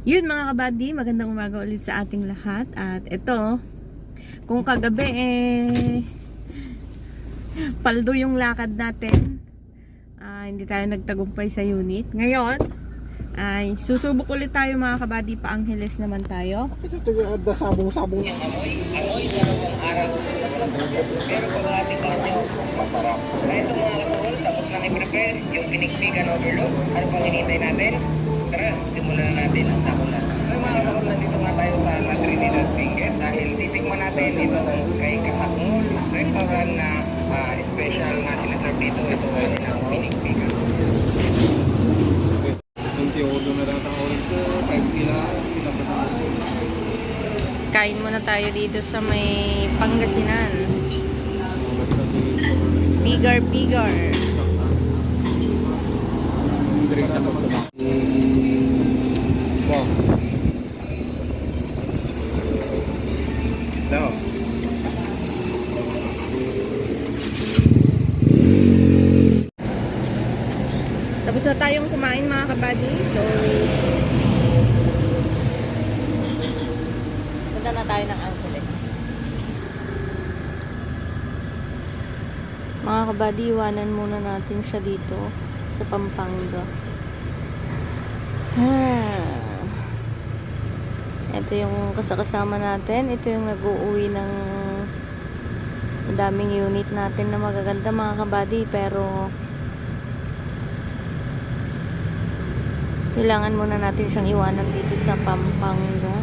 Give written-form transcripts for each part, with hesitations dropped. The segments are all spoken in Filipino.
Yun mga kabady, magandang umaga ulit sa ating lahat. At ito, kung kagabi paldo yung lakad natin, hindi tayo nagtagumpay sa unit. Ngayon, ay susubok ulit tayo mga kabady, pa Angeles naman tayo. Ito da sabong-sabong na Amoy dalawang araw. Pero pag ating kanyo, masarap. Kaya ito mga kasawal, tapos lang i-prepare yung pinikpikan overload. Ano pang hinihintay natin? Tara, simulan na natin ang sakulan. So mga kasawal, nandito nga tayo sa La Trinidad Finger dahil titikman natin ito kay Kasakmul restaurant na special na sinaserve dito. Ito ay ang pinikpikan. Kunti order na data ulit ko, 5 kila, Kain muna tayo dito sa may Pangasinan. Bigger. Direct sa customer. Wow. Hello. Tapos na tayong kumain mga kabady. So, punta na tayo ng Angeles. Mga kabady, iwanan muna natin siya dito sa Pampanga. Ito yung kasama natin. Ito yung nag-uuwi ng daming unit natin na magaganda mga kabady. Pero kailangan muna natin siyang iwanan dito sa Pampanga.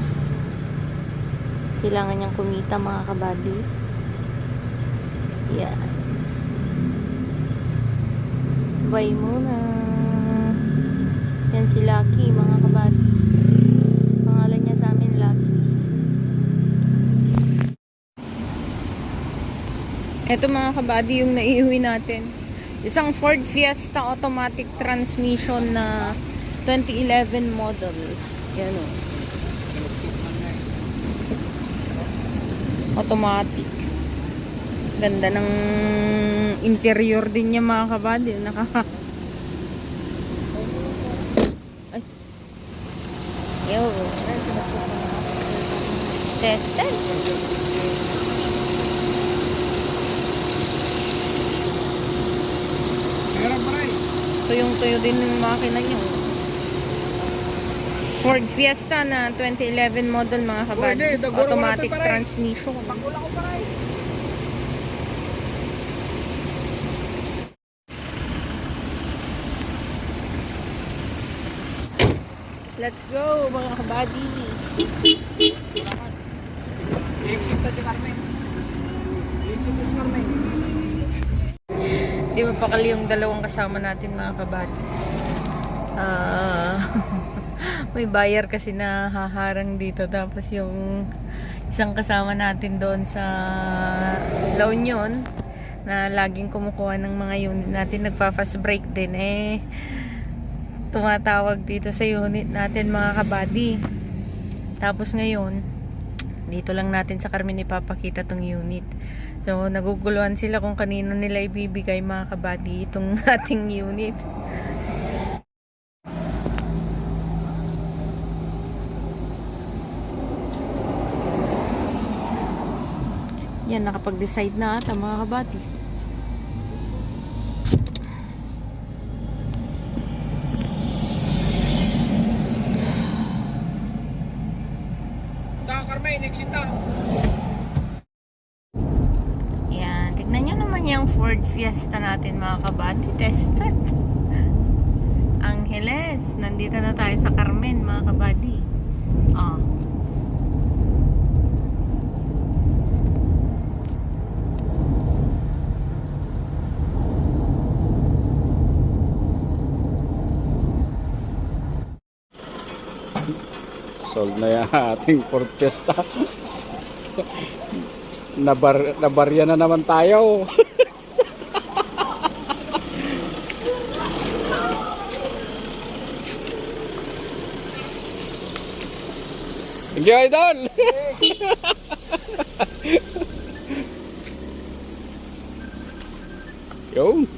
Kailangan niyang kumita mga kabady. Yan. Bye muna. Yan si Lucky mga kabady. Pangalan niya sa amin Lucky. Ito mga kabady yung naiuwi natin. Isang Ford Fiesta automatic transmission na 2011 model. Yan o. Automatic. Ganda ng interior din niya mga kabady. Ay. Yo. Tested. Tuyong-tuyo din yung makina niya. Ford Fiesta na 2011 model mga kabady. Automatic transmission. Let's go mga kabady. Di mapakali yung dalawang kasama natin mga kabady. May buyer kasi na haharang dito. Tapos yung isang kasama natin doon sa La Union na laging kumukuha ng mga unit natin, nagpa-fast break din tumatawag dito sa unit natin mga kabady. Tapos ngayon dito lang natin sa Carmen ipapakita tong unit. So naguguluhan sila kung kanino nila ibibigay mga kabady itong ating unit. Yan, nakapag-decide na ata mga kabady. Yan, tignan nyo naman yung Ford Fiesta natin mga kabady. Tested. Angeles. Nandito na tayo sa Carmen mga kabady. Sold na yung ating Ford Fiesta. Nabarya na naman tayo. Thank you, Idol. Yo.